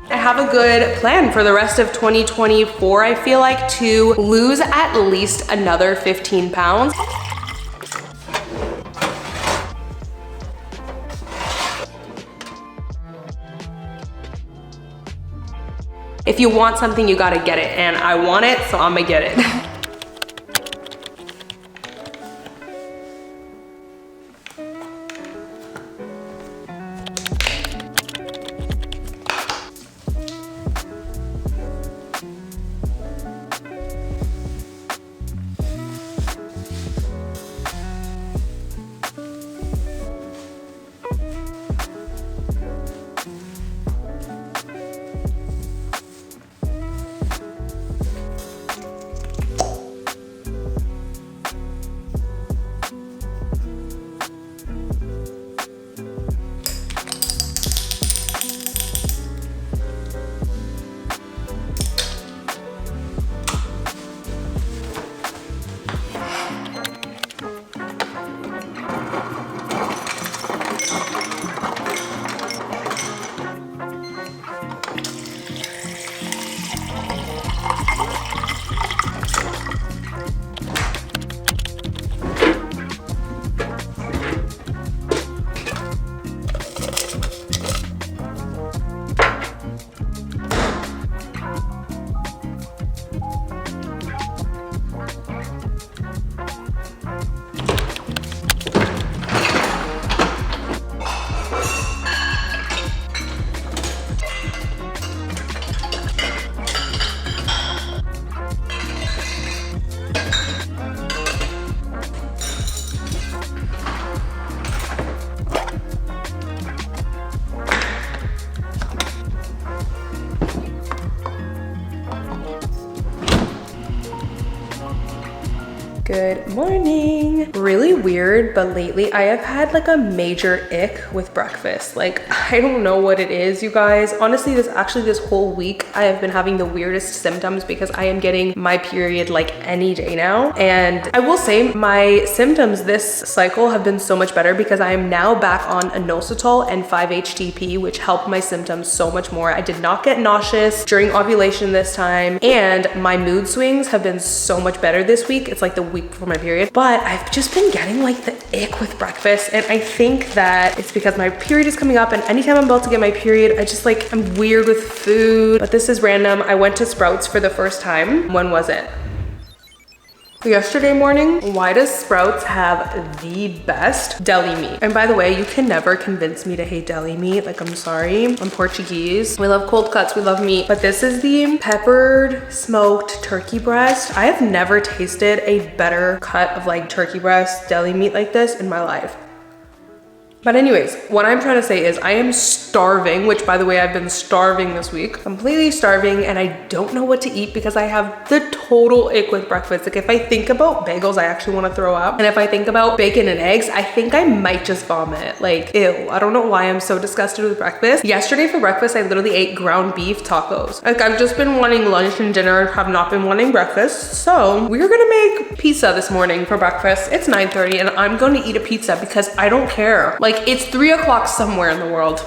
I have a good plan for the rest of 2024, I feel like, to lose at least another 15 pounds. If you want something, you gotta get it, and I want it, so I'm gonna get it. Good morning. Really weird, but lately I have had like a major ick with breakfast. Like, I don't know what it is, you guys. Honestly, this whole week I have been having the weirdest symptoms because I am getting my period like any day now. And I will say my symptoms this cycle have been so much better because I am now back on inositol and 5-HTP, which helped my symptoms so much more. I did not get nauseous during ovulation this time, and my mood swings have been so much better this week. It's like the week before my period, but I've just been getting like the ick with breakfast, and I think that it's because my period is coming up, and anytime I'm about to get my period, I'm weird with food. But this is random. I went to Sprouts for the first time. When was it? Yesterday morning. Why does Sprouts have the best deli meat? And by the way, you can never convince me to hate deli meat. Like, I'm sorry, I'm Portuguese. We love cold cuts, we love meat. But this is the peppered smoked turkey breast. I have never tasted a better cut of like turkey breast deli meat like this in my life. But anyways, what I'm trying to say is I am starving, which by the way, I've been starving this week, completely starving, and I don't know what to eat because I have the total ick with breakfast. Like, if I think about bagels, I actually want to throw up. And if I think about bacon and eggs, I think I might just vomit. Like, ew, I don't know why I'm so disgusted with breakfast. Yesterday for breakfast, I literally ate ground beef tacos. Like, I've just been wanting lunch and dinner, have not been wanting breakfast. So we're gonna make pizza this morning for breakfast. It's 9:30 and I'm going to eat a pizza because I don't care. Like, it's 3 o'clock somewhere in the world.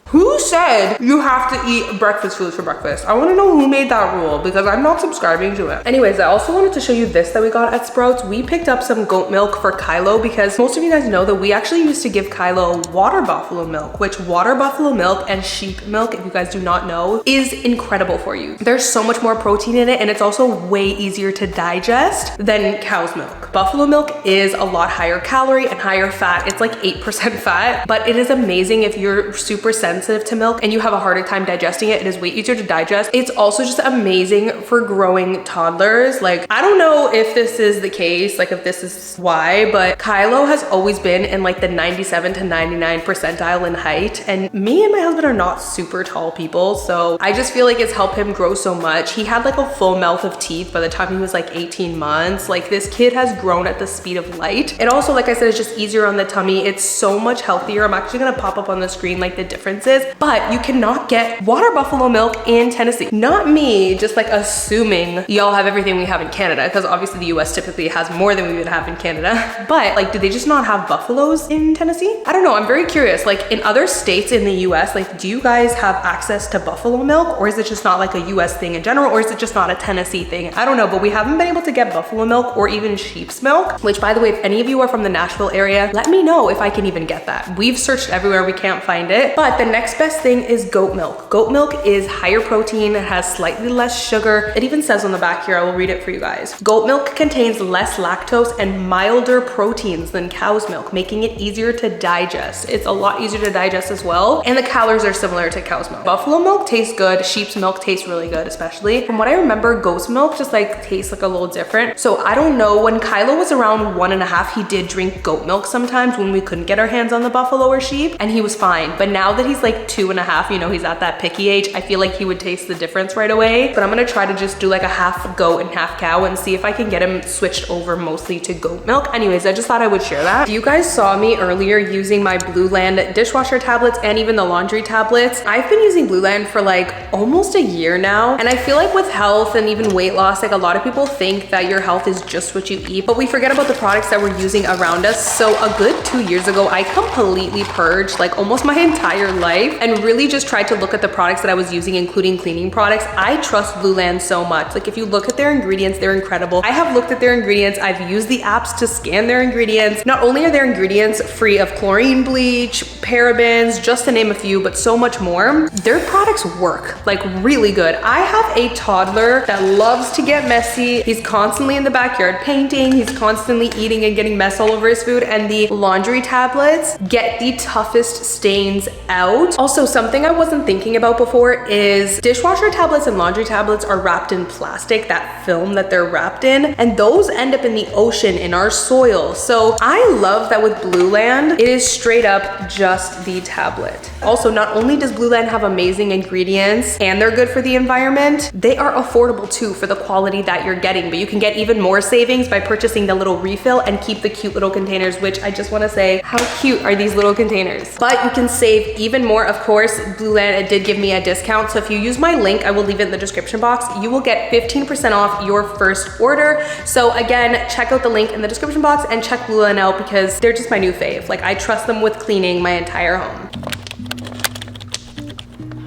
Who said you have to eat breakfast food for breakfast? I want to know who made that rule because I'm not subscribing to it. Anyways, I also wanted to show you this that we got at Sprouts. We picked up some goat milk for Kylo because most of you guys know that we actually used to give Kylo water buffalo milk, which water buffalo milk and sheep milk, if you guys do not know, is incredible for you. There's so much more protein in it, and it's also way easier to digest than cow's milk. Buffalo milk is a lot higher calorie and higher fat. It's like 8% fat, but it is amazing if you're super sensitive to milk and you have a harder time digesting it. It is way easier to digest. It's also just amazing for growing toddlers. Like, I don't know if this is the case, like if this is why, but Kylo has always been in like the 97 to 99 percentile in height, and me and my husband are not super tall people, so I just feel like it's helped him grow so much. He had like a full mouth of teeth by the time he was like 18 months. Like, this kid has grown at the speed of light. It also, like I said, is just easier on the tummy. It's so much healthier. I'm actually gonna pop up on the screen like the differences, but you cannot get water buffalo milk in Tennessee. Not me, just like assuming y'all have everything we have in Canada, because obviously the US typically has more than we would have in Canada. But like, do they just not have buffaloes in Tennessee? I don't know, I'm very curious. Like in other states in the US, like do you guys have access to buffalo milk, or is it just not like a US thing in general, or is it just not a Tennessee thing? I don't know, but we haven't been able to get buffalo milk or even sheep's milk, which by the way, if any of you are from the Nashville area, let me know if I can even get that. We've searched everywhere, we can't find it. But the next best thing is goat milk. Goat milk is higher protein, it has slightly less sugar. It even says on the back here, I will read it for you guys. Goat milk contains less lactose and milder proteins than cow's milk, making it easier to digest. It's a lot easier to digest as well, and the calories are similar to cow's milk. Buffalo milk tastes good, sheep's milk tastes really good, especially. From what I remember, goat's milk just like tastes like a little different. So I don't know, when Kylo was around 1.5, he did drink goat milk sometimes when we couldn't get our hands on the buffalo or sheep, and he was fine. But now that he's like 2.5, you know, he's at that picky age, I feel like he would taste the difference right away. But I'm gonna try to just do like a half goat and half cow and see if I can get him switched over mostly to goat milk. Anyways, I just thought I would share that. You guys saw me earlier using my Blue Land dishwasher tablets and even the laundry tablets. I've been using Blue Land for like almost a year now, and I feel like with health and even weight loss, like a lot of people think that your health is just what you eat, but we forget about the products that we're using around us. So a good 2 years ago, I completely purged like almost my entire life and really just tried to look at the products that I was using, including cleaning products. I trust Blue Land so much. Like if you look at their ingredients, they're incredible. I have looked at their ingredients. I've used the apps to scan their ingredients. Not only are their ingredients free of chlorine, bleach, parabens, just to name a few, but so much more. Their products work like really good. I have a toddler that loves to get messy. He's constantly in the backyard painting. He's constantly eating and getting mess all over his food, and the laundry tablets get the toughest stains out. Also, something I wasn't thinking about before is dishwasher tablets and laundry tablets are wrapped in plastic, that film that they're wrapped in, and those end up in the ocean, in our soil. So I love that with Blue Land, it is straight up just the tablet. Also, not only does Blue Land have amazing ingredients and they're good for the environment, they are affordable too for the quality that you're getting, but you can get even more savings by purchasing the little refill and keep the cute little containers, which I just wanna say, how cute are these little containers? But you can save even more, of course. Blue Land did give me a discount, so if you use my link, I will leave it in the description box, you will get 15% off your first order. So again, check out the link in the description box and check Blue Land out because they're just my new fave. Like I trust them with cleaning my entire home.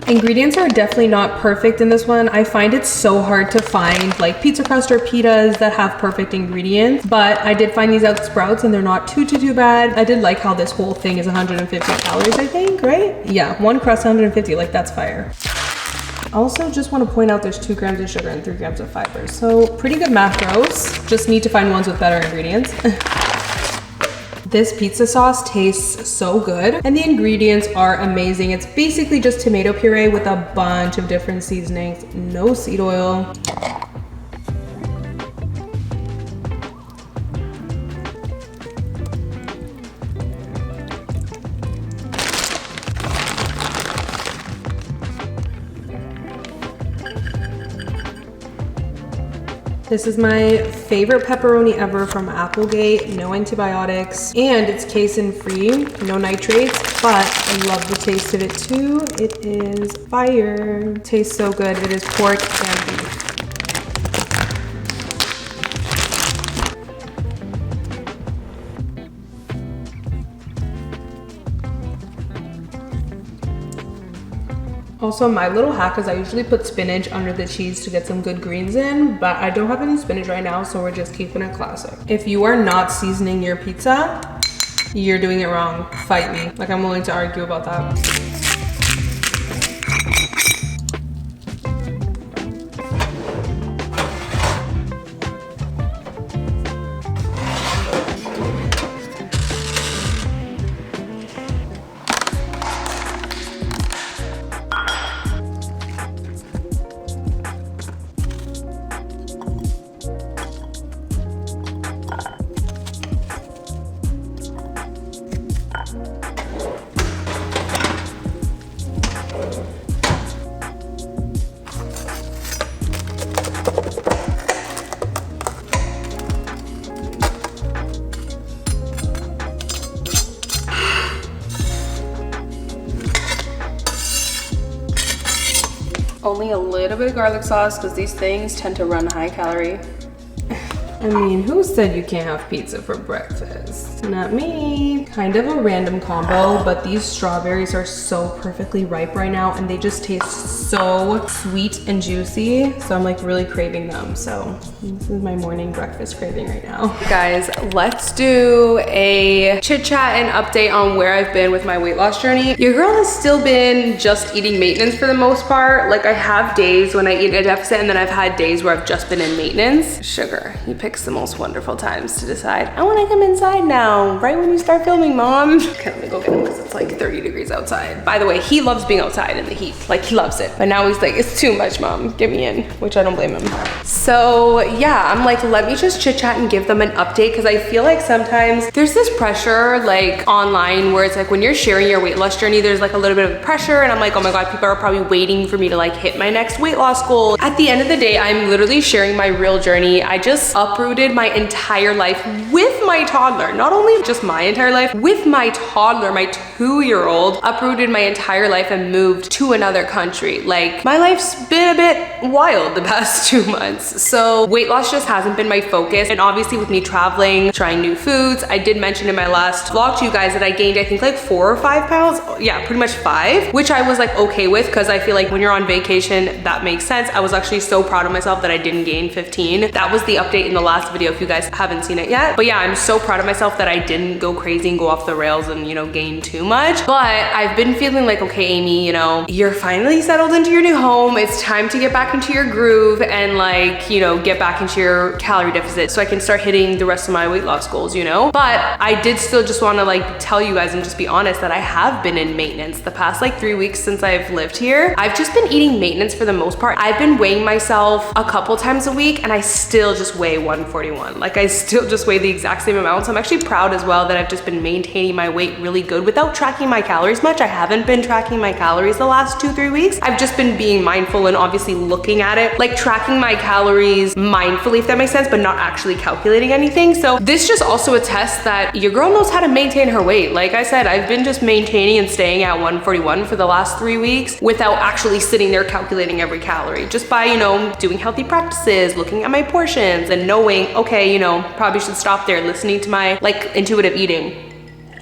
Ingredients are definitely not perfect in this one. I find it so hard to find like pizza crust or pitas that have perfect ingredients, but I did find these at Sprouts and they're not too bad. I did like how this whole thing is 150 calories, I think, right? Yeah, one crust 150, like that's fire. Also, just want to point out there's 2 grams of sugar and 3 grams of fiber. So pretty good macros, just need to find ones with better ingredients. This pizza sauce tastes so good and the ingredients are amazing. It's basically just tomato puree with a bunch of different seasonings, no seed oil. This is my favorite pepperoni ever from Applegate, no antibiotics, and it's casein free, no nitrates, but I love the taste of it too. It is fire. Tastes so good. It is pork and beef. Also, my little hack is I usually put spinach under the cheese to get some good greens in, but I don't have any spinach right now, so we're just keeping it classic. If you are not seasoning your pizza, you're doing it wrong. Fight me. Like, I'm willing to argue about that. Only a little bit of garlic sauce because these things tend to run high calorie. I mean, who said you can't have pizza for breakfast? Not me. Kind of a random combo, but these strawberries are so perfectly ripe right now and they just taste so sweet and juicy. So I'm like really craving them. So this is my morning breakfast craving right now. Guys, let's do a chit chat and update on where I've been with my weight loss journey. Your girl has still been just eating maintenance for the most part. Like I have days when I eat a deficit and then I've had days where I've just been in maintenance. Sugar, you picks the most wonderful times to decide, I wanna come inside now, right when you start filming, mom. Okay, let me go get him because it's like 30 degrees outside. By the way, he loves being outside in the heat. Like he loves it. But now he's like, it's too much, mom, get me in, which I don't blame him. So yeah, I'm like, let me just chit chat and give them an update because I feel like sometimes there's this pressure like online where it's like when you're sharing your weight loss journey, there's like a little bit of pressure and I'm like, oh my God, people are probably waiting for me to like hit my next weight loss goal. At the end of the day, I'm literally sharing my real journey. I just uprooted my entire life with my toddler, not only just my entire life, with my toddler, my 2-year-old, uprooted my entire life and moved to another country. Like my life's been a bit wild the past 2 months. So weight loss just hasn't been my focus. And obviously with me traveling, trying new foods, I did mention in my last vlog to you guys that I gained, I think like 4 or 5 pounds. Yeah, pretty much 5, which I was like okay with because I feel like when you're on vacation, that makes sense. I was actually so proud of myself that I didn't gain 15. That was the update in the last video if you guys haven't seen it yet. But yeah, I'm so proud of myself that I didn't go crazy and go off the rails and, you know, gain too much. But I've been feeling like, okay, Amy, you know, you're finally settled into your new home. It's time to get back into your groove and like, you know, get back into your calorie deficit so I can start hitting the rest of my weight loss goals, you know? But I did still just want to like tell you guys and just be honest that I have been in maintenance the past like 3 weeks since I've lived here. I've just been eating maintenance for the most part. I've been weighing myself a couple times a week and I still just weigh 141. Like I still just weigh the exact same amount. So I'm actually proud as well that I've just been maintaining my weight really good without tracking my calories much. I haven't been tracking my calories the last 2-3 weeks. I've just been being mindful and obviously looking at it, like tracking my calories mindfully, if that makes sense, but not actually calculating anything. So this just also attests that your girl knows how to maintain her weight. Like I said, I've been just maintaining and staying at 141 for the last 3 weeks without actually sitting there calculating every calorie, just by, you know, doing healthy practices, looking at my portions and knowing, okay, you know, probably should stop there, listening to my like intuitive eating.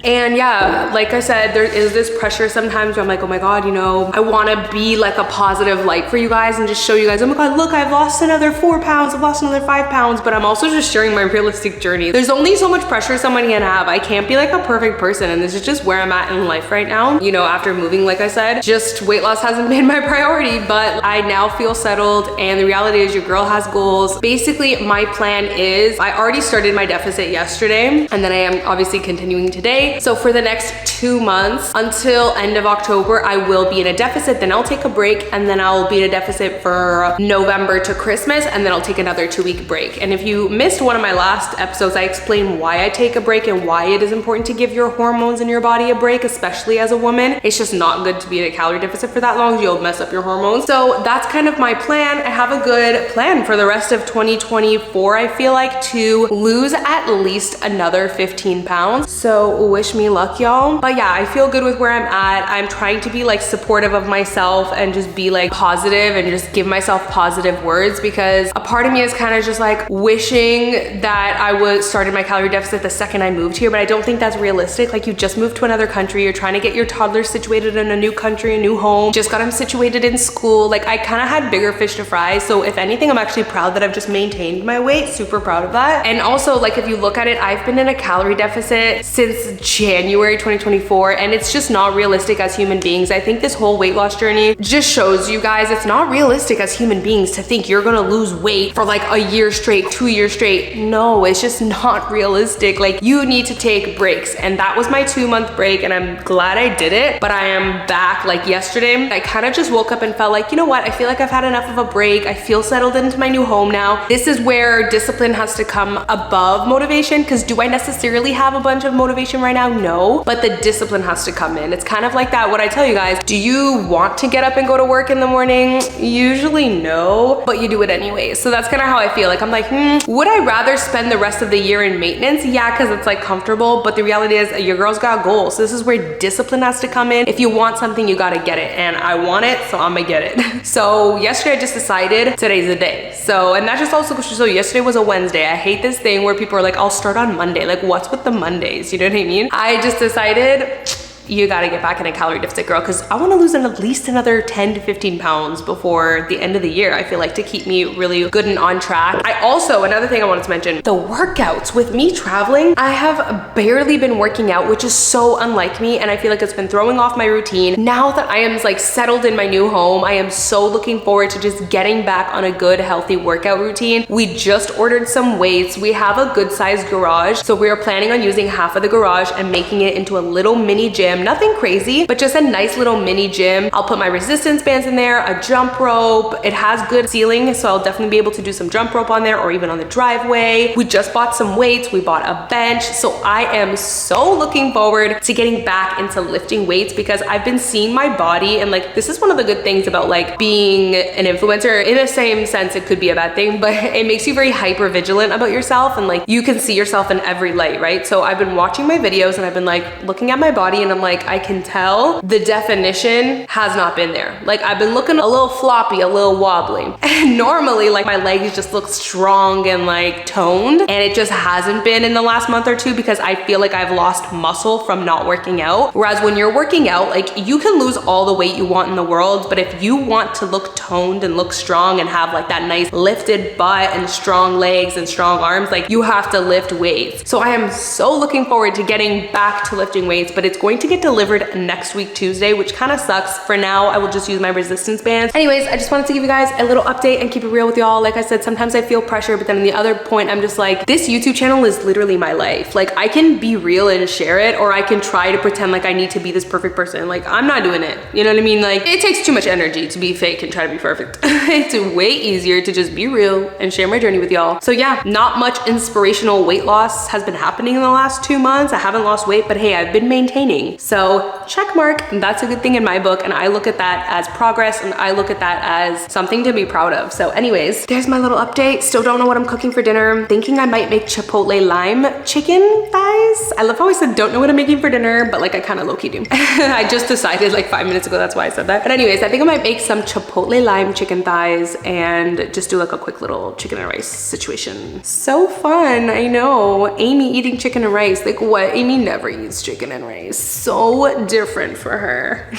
And yeah, like I said, there is this pressure sometimes where I'm like, oh my God, you know, I want to be like a positive light for you guys and just show you guys, oh my God, look, I've lost another 4 pounds, I've lost another 5 pounds, but I'm also just sharing my realistic journey. There's only so much pressure someone can have. I can't be like a perfect person, and this is just where I'm at in life right now. You know, after moving, like I said, just weight loss hasn't been my priority, but I now feel settled, and the reality is your girl has goals. Basically, my plan is, I already started my deficit yesterday, and then I am obviously continuing today. So for the next 2 months until end of October, I will be in a deficit, then I'll take a break, and then I'll be in a deficit for November to Christmas, and then I'll take another 2-week break. And if you missed one of my last episodes, I explained why I take a break and why it is important to give your hormones in your body a break, especially as a woman. It's just not good to be in a calorie deficit for that long. You'll mess up your hormones. So that's kind of my plan. I have a good plan for the rest of 2024, I feel like, to lose at least another 15 pounds. So wish me luck, y'all. But yeah, I feel good with where I'm at. I'm trying to be like supportive of myself and just be like positive and just give myself positive words, because a part of me is kind of just like wishing that I would started my calorie deficit the second I moved here, but I don't think that's realistic. Like, you just moved to another country, you're trying to get your toddler situated in a new country, a new home, just got him situated in school. Like, I kind of had bigger fish to fry. So if anything, I'm actually proud that I've just maintained my weight. Super proud of that. And also, like, if you look at it, I've been in a calorie deficit since January 2024, and it's just not realistic as human beings. I think this whole weight loss journey just shows you guys it's not realistic as human beings to think you're gonna lose weight for like a year straight, 2 years straight. No, it's just not realistic. Like, you need to take breaks, and that was my 2-month break, and I'm glad I did it. But I am back. Like yesterday, I kind of just woke up and felt like, you know what, I feel like I've had enough of a break. I feel settled into my new home now. This is where discipline has to come above motivation, because do I necessarily have a bunch of motivation right now? No, but the discipline has to come in. It's kind of like that, what I tell you guys, do you want to get up and go to work in the morning? Usually no, but you do it anyways. So that's kind of how I feel. Like I'm like, would I rather spend the rest of the year in maintenance? Yeah, because it's like comfortable, but the reality is your girl's got goals. So this is where discipline has to come in. If you want something, you gotta get it, and I want it, so I'm gonna get it. So yesterday I just decided today's the day. So, and that's just also, so yesterday was a Wednesday. I hate this thing where people are like, I'll start on Monday. Like, what's with the Mondays? You know what I mean? I just decided, you gotta get back in a calorie deficit, girl, because I want to lose at least another 10 to 15 pounds before the end of the year. I feel like, to keep me really good and on track. I also, another thing I wanted to mention, the workouts. With me traveling, I have barely been working out, which is so unlike me, and I feel like it's been throwing off my routine. Now that I am like settled in my new home, I am so looking forward to just getting back on a good, healthy workout routine. We just ordered some weights. We have a good sized garage, so we are planning on using half of the garage and making it into a little mini gym. Nothing crazy, but just a nice little mini gym. I'll put my resistance bands in there, a jump rope. It has good ceiling, so I'll definitely be able to do some jump rope on there, or even on the driveway. We just bought some weights. We bought a bench. So I am so looking forward to getting back into lifting weights, because I've been seeing my body, and like, this is one of the good things about like being an influencer. In the same sense, it could be a bad thing, but it makes you very hyper vigilant about yourself, and like, you can see yourself in every light, right? So I've been watching my videos, and I've been like looking at my body, and I'm like, I can tell the definition has not been there. Like, I've been looking a little floppy, a little wobbly. And normally, like, my legs just look strong and like toned, and it just hasn't been in the last month or two, because I feel like I've lost muscle from not working out. Whereas when you're working out, like, you can lose all the weight you want in the world, but if you want to look toned and look strong and have like that nice lifted butt and strong legs and strong arms, like, you have to lift weights. So I am so looking forward to getting back to lifting weights, but it's going to get delivered next week Tuesday, which kind of sucks. For now, I will just use my resistance bands. Anyways, I just wanted to give you guys a little update and keep it real with y'all. Like I said, sometimes I feel pressure, but then on the other point, I'm just like, this YouTube channel is literally my life. Like, I can be real and share it, or I can try to pretend like I need to be this perfect person. Like, I'm not doing it. You know what I mean? Like, it takes too much energy to be fake and try to be perfect. It's way easier to just be real and share my journey with y'all. So yeah, not much inspirational weight loss has been happening in the last 2 months. I haven't lost weight, but hey, I've been maintaining. So check mark, that's a good thing in my book, and I look at that as progress, and I look at that as something to be proud of. So anyways, there's my little update. Still don't know what I'm cooking for dinner. Thinking I might make chipotle lime chicken thighs. I love how I said don't know what I'm making for dinner, but like, I kind of low-key do. I just decided like 5 minutes ago, that's why I said that. But anyways, I think I might make some chipotle lime chicken thighs and just do like a quick little chicken and rice situation. So fun, I know. Amy eating chicken and rice. Like, what? Amy never eats chicken and rice. So different for her.